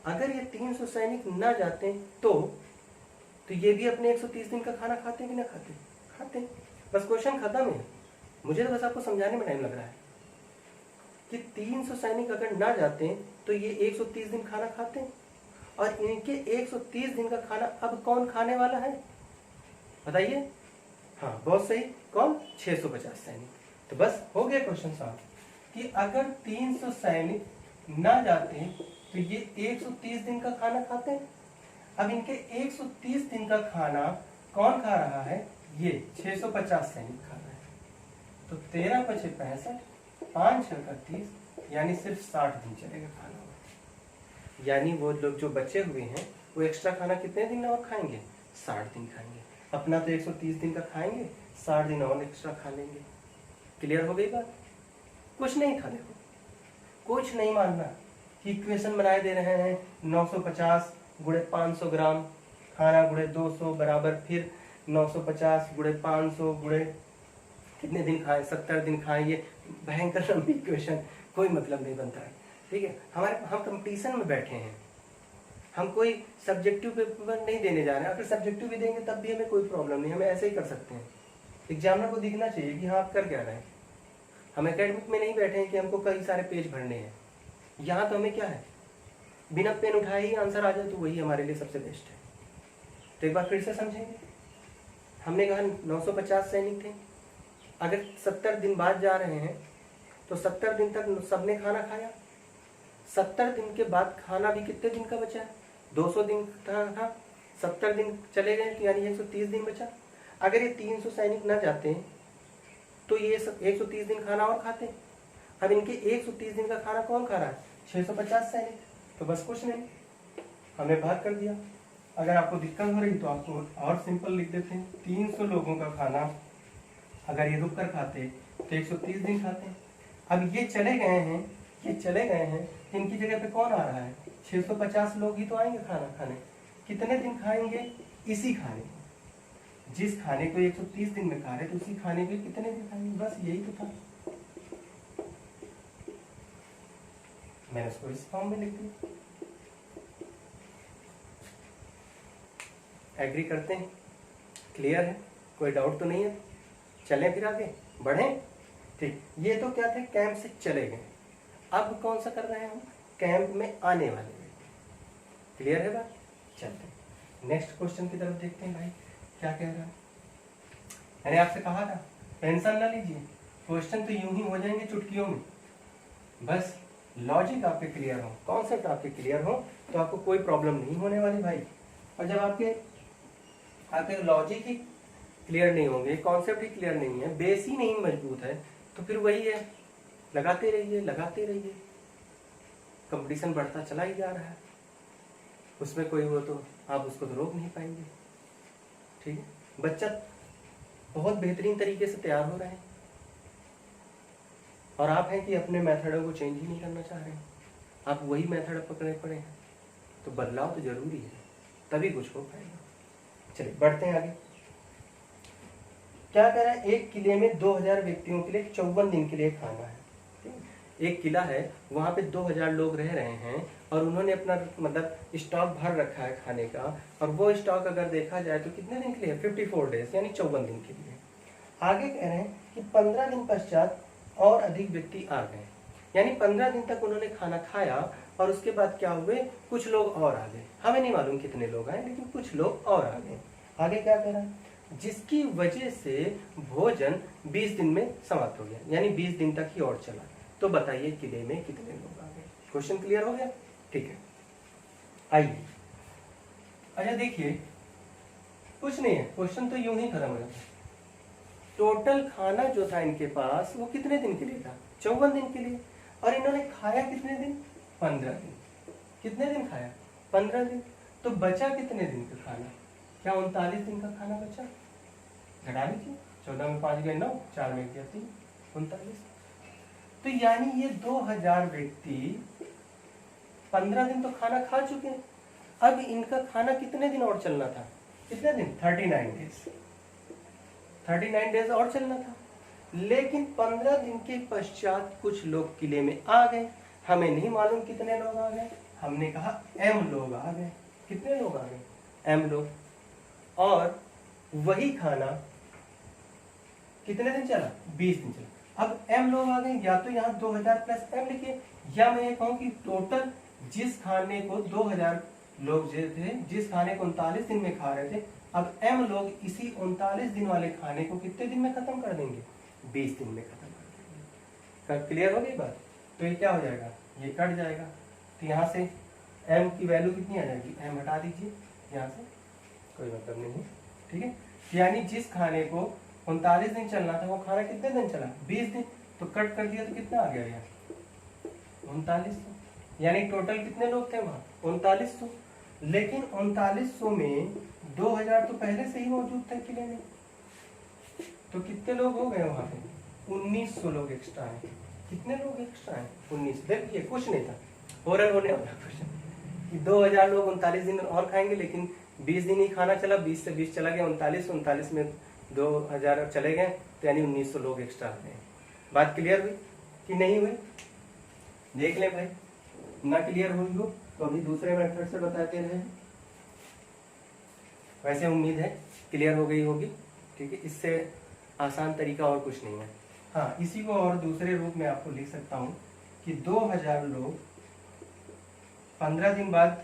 अगर ये 300 सैनिक ना जाते तो ये भी अपने 130 दिन का खाना खाते कि ना खाते? खाते। बस क्वेश्चन खत्म है। मुझे तो बस आपको समझाने में टाइम लग रहा है कि 300 सैनिक अगर ना जाते तो ये 130 दिन खाना खाते, और इनके 130 दिन का खाना अब कौन खाने वाला है बताइए? हाँ बहुत सही, कौन? 650 सैनिक। तो बस हो गया क्वेश्चन सॉल्व कि अगर 300 सैनिक ना जाते तो ये 130 दिन का खाना खाते। अब इनके 130 दिन का खाना कौन खा रहा है? ये 650 सैनिक खा रहा है। तो 13 × 5 = 65, 5 × 31, यानी सिर्फ 60 दिन चलेगा खाना। यानी वो लोग जो बचे हुए हैं वो एक्स्ट्रा खाना कितने दिन और खाएंगे? 60 दिन खाएंगे। अपना तो 130 दिन का खाएंगे, 60 दिन और एक्स्ट्रा खा लेंगे। क्लियर हो गई बात? कुछ नहीं था, देखो कुछ नहीं मानना कि इक्वेशन बनाए दे रहे हैं 950 × 500 ग्राम खाना × 200 बराबर फिर 950 × 500 × कितने दिन खाएं? 70 दिन खाएं। ये भयंकर लंबी इक्वेशन, कोई मतलब नहीं बनता है। ठीक है, हम कंपटीशन में बैठे हैं, हम कोई सब्जेक्टिव पेपर नहीं देने जा रहे हैं। अगर सब्जेक्टिव भी देंगे तब भी हमें कोई प्रॉब्लम नहीं, हमें ऐसे ही कर सकते हैं। एग्जामिनर को दिखना चाहिए कि हाँ आप कर क्या रहे हैं। हम एकेडमिक में नहीं बैठे हैं कि हमको कई सारे पेज भरने हैं। यहाँ तो हमें क्या है, बिना पेन उठाए ही आंसर आ जाए तो वही हमारे लिए सबसे बेस्ट है। तो एक बार फिर से समझेंगे। हमने कहा 950 सैनिक थे, अगर 70 दिन बाद जा रहे हैं तो 70 दिन तक सबने खाना खाया। 70 दिन के बाद खाना भी कितने दिन का बचा है? 200 दिन था। 70 दिन चले गए तो यानी 130 दिन बचा। अगर ये 300 सैनिक ना जाते तो ये 130 दिन खाना और खाते। अब इनके 130 दिन का खाना कौन खा रहा है? 650 सैनिक। तो बस कुछ नहीं, हमने भाग कर दिया। अगर आपको दिक्कत हो रही तो आपको और सिंपल लिख देते हैं, 300 लोगों का खाना अगर ये रुक कर खाते तो 130 दिन खाते। अब ये चले गए हैं, इनकी जगह पे कौन आ रहा है? 650 लोग ही तो आएंगे खाना खाने। कितने दिन खाएंगे? इसी खाने को, जिस खाने को 130 दिन में खा रहे तो उसी खाने को कितने दिन खाएंगे? बस यही तो था, मैंने इसको इस फॉर्म में लिख दिया। एग्री करते हैं? क्लियर है? कोई डाउट तो नहीं है? चलें फिर आगे बढ़े। ठीक, ये तो क्या थे, कैंप से चले गए। अब कौन सा कर रहे हैं हम? कैंप में आने वाले। क्लियर है बात? चलते हैं नेक्स्ट क्वेश्चन की तरफ देखते हैं। भाई क्या कह रहा है? मैंने आपसे कहा था टेंशन ना लीजिए, क्वेश्चन तो यूं ही हो जाएंगे चुटकियों में। बस लॉजिक आपके क्लियर हो, कॉन्सेप्ट आपके क्लियर हो तो आपको कोई प्रॉब्लम नहीं होने वाली भाई। और जब आपके लॉजिक ही क्लियर नहीं होंगे, कॉन्सेप्ट ही क्लियर नहीं है, बेस ही नहीं मजबूत है, तो फिर वही है, लगाते रहिए, कंपटीशन बढ़ता चला ही जा रहा है, उसमें कोई हो तो आप उसको तो रोक नहीं पाएंगे। ठीक है, बच्चा बहुत बेहतरीन तरीके से तैयार हो रहे हैं और आप हैं कि अपने मेथडों को चेंज ही नहीं करना चाह रहे हैं, आप वही मेथड पकड़े पड़े हैं। तो बदलाव तो जरूरी है, तभी कुछ हो पाएगा। चलिए बढ़ते हैं आगे। क्या कह रहा है, एक किले में 2000 व्यक्तियों के लिए 54 दिन के लिए खाना है। एक किला है, वहां पे 2000 लोग रह रहे हैं और उन्होंने अपना मतलब स्टॉक भर रखा है खाने का, और वो स्टॉक अगर देखा जाए तो कितने दिन के लिए, 54 डेज यानी 54 दिन के लिए। आगे कह रहे हैं कि 15 दिन पश्चात और अधिक व्यक्ति आ गए, यानी 15 दिन तक उन्होंने खाना खाया और उसके बाद क्या हुए, कुछ लोग और आ गए। हमें नहीं मालूम कितने लोग आए, लेकिन कुछ लोग और आ गए। आगे क्या कह रहा है, जिसकी वजह से भोजन 20 दिन में समाप्त हो गया, यानी 20 दिन तक ही और चला। तो बताइए किले में कितने लोग आ गए। क्वेश्चन क्लियर हो गया? ठीक है, आइए। अच्छा देखिए, कुछ नहीं है, क्वेश्चन तो यूं ही खत्म हो जाता है। टोटल खाना जो था इनके पास वो कितने दिन के लिए था, 54 दिन के लिए, और इन्होंने खाया कितने दिन, 15 दिन। कितने दिन खाया, 15 दिन। तो बचा कितने दिन का खाना, क्या 39 दिन का खाना बचा? घटा लीजिए, 14 में 5 गए 9, 4 में गया 3, 39। तो यानी ये 2000 व्यक्ति 15 दिन तो खाना खा चुके हैं। अब इनका खाना कितने दिन और चलना था, कितने दिन, 39 डेज, 39 डेज और चलना था। लेकिन 15 दिन के पश्चात कुछ लोग किले में आ गए, हमें नहीं मालूम कितने लोग आ गए, हमने कहा m लोग आ गए। कितने लोग आ गए, m लोग, और वही खाना कितने दिन चला, 20 दिन चला। अब m लोग आ गए, या तो यहाँ 2000 प्लस m लिखिए, या मैं ये कहूँ कि टोटल जिस खाने को 2000 लोग जो थे, जिस खाने को 39 दिन में खा रहे थे, अब m लोग इसी 39 दिन वाले खाने को कितने दिन में खत्म कर देंगे, 20 दिन में खत्म कर देंगे। क्लियर हो गई बात? तो ये क्या हो जाएगा, ये कट जाएगा, तो यहाँ से m की वैल्यू कितनी आ जाएगी, m हटा दीजिए यहाँ से, कोई मतलब नहीं है। ठीक है, यानी जिस खाने को 39 दिन चलना था वो खाना कितने दिन चला, 20 दिन। तो कट कर दिया तो कितना आ गया यहाँ, 3900। यानी टोटल कितने लोग थे वहाँ, 3900। लेकिन 3900 में 2000 तो पहले से ही मौजूद थे किले में, तो कितने लोग हो गए वहाँ पे, 1900 लोग एक्स्ट्रा है। कितने लोग एक्स्ट्रा है, 19। देखिए कुछ नहीं था, होने वाला क्वेश्चन कि 2000 लोग 39 दिन और खाएंगे, लेकिन 20 दिन ही खाना चला, 20 से 20 चला गया 39 में 2000 चले गए, तो यानी 1900 लोग एक्स्ट्रा आ गए। बात क्लियर हुई कि नहीं हुई, देख ले भाई, ना क्लियर हुई हो तो अभी दूसरे मेथड से बताते रहे। वैसे उम्मीद है क्लियर हो गई होगी। ठीक है, इससे आसान तरीका और कुछ नहीं है। हाँ, इसी को और दूसरे रूप में आपको लिख सकता हूँ कि 2000 लोग 15 दिन बाद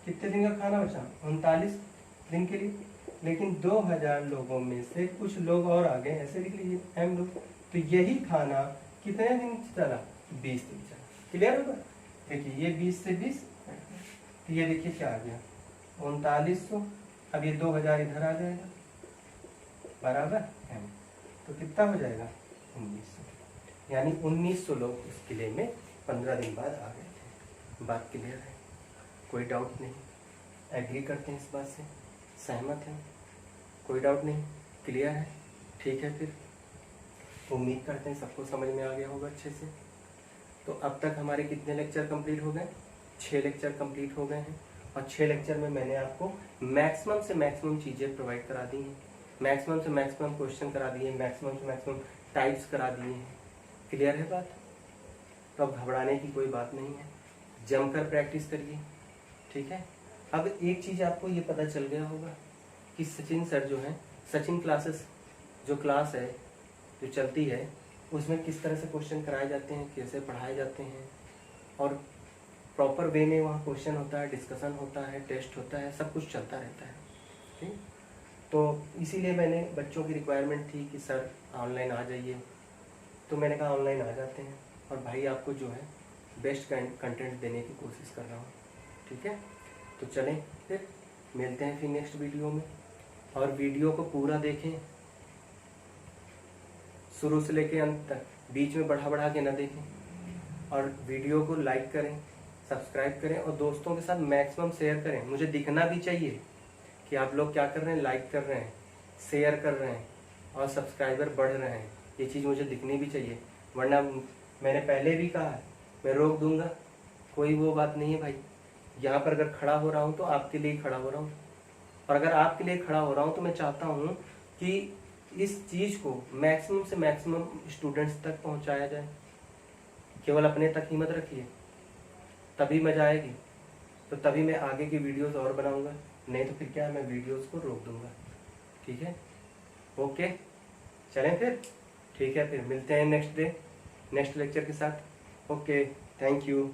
कितने दिन का खाना बचा, 39 दिन के लिए, लेकिन 2000 लोगों में से कुछ लोग और आ गए, ऐसे लिख लीजिए m लोग। तो यही खाना कितने दिन चला, 20 दिन चला। क्लियर होगा? देखिए ये 20 से 20, तो ये देखिए क्या आ गया, 3900। अब ये 2000 इधर आ जाएगा, बराबर m, तो कितना हो जाएगा, 1900। यानी 1900 लोग इस किले में 15 दिन बाद आ गए थे। बात क्लियर है, कोई डाउट नहीं, एग्री करते हैं इस बात से, सहमत हैं, कोई डाउट नहीं, क्लियर है? ठीक है, फिर उम्मीद करते हैं सबको समझ में आ गया होगा अच्छे से। तो अब तक हमारे कितने लेक्चर कंप्लीट हो गए, 6 लेक्चर कंप्लीट हो गए हैं, और 6 लेक्चर में मैंने आपको मैक्सिमम से मैक्सिमम चीज़ें प्रोवाइड करा दी हैं, मैक्सिमम से मैक्सिमम क्वेश्चन करा दिए, मैक्सिमम से मैक्सिमम टाइप्स करा दिए हैं। क्लियर है बात? तो अब घबराने की कोई बात नहीं है, जमकर प्रैक्टिस करिए। ठीक है, अब एक चीज़ आपको ये पता चल गया होगा कि सचिन सर जो हैं, सचिन क्लासेस जो क्लास है जो चलती है, उसमें किस तरह से क्वेश्चन कराए जाते हैं, कैसे पढ़ाए जाते हैं, और प्रॉपर वे में वहाँ क्वेश्चन होता है, डिस्कशन होता है, टेस्ट होता है, सब कुछ चलता रहता है। ठीक, तो इसीलिए मैंने, बच्चों की रिक्वायरमेंट थी कि सर ऑनलाइन आ जाइए, तो मैंने कहा ऑनलाइन आ जाते हैं, और भाई आपको जो है बेस्ट कंटेंट देने की कोशिश कर रहा हूँ। ठीक है, तो चलें फिर मिलते हैं फिर नेक्स्ट वीडियो में, और वीडियो को पूरा देखें, शुरू से लेके अंत तक, बीच में बढ़ा के ना देखें। और वीडियो को लाइक करें, सब्सक्राइब करें और दोस्तों के साथ मैक्सिमम शेयर करें। मुझे दिखना भी चाहिए कि आप लोग क्या कर रहे हैं, लाइक कर रहे हैं, शेयर कर रहे हैं और सब्सक्राइबर बढ़ रहे हैं। ये चीज़ मुझे दिखनी भी चाहिए, वरना मैंने पहले भी कहा है मैं रोक दूंगा, कोई वो बात नहीं है भाई। यहाँ पर अगर खड़ा हो रहा हूँ तो आपके लिए खड़ा हो रहा हूँ, और अगर आपके लिए खड़ा हो रहा हूँ तो मैं चाहता हूँ कि इस चीज़ को मैक्सिमम से मैक्सिमम स्टूडेंट्स तक पहुँचाया जाए। केवल अपने तक ही मत रखिए, तभी मजा आएगी। तो तभी मैं आगे की वीडियोस और बनाऊंगा, नहीं तो फिर क्या मैं वीडियोस को रोक दूंगा। ठीक है, ओके, चलें फिर। ठीक है, फिर मिलते हैं नेक्स्ट डे नेक्स्ट लेक्चर के साथ। Okay, thank you.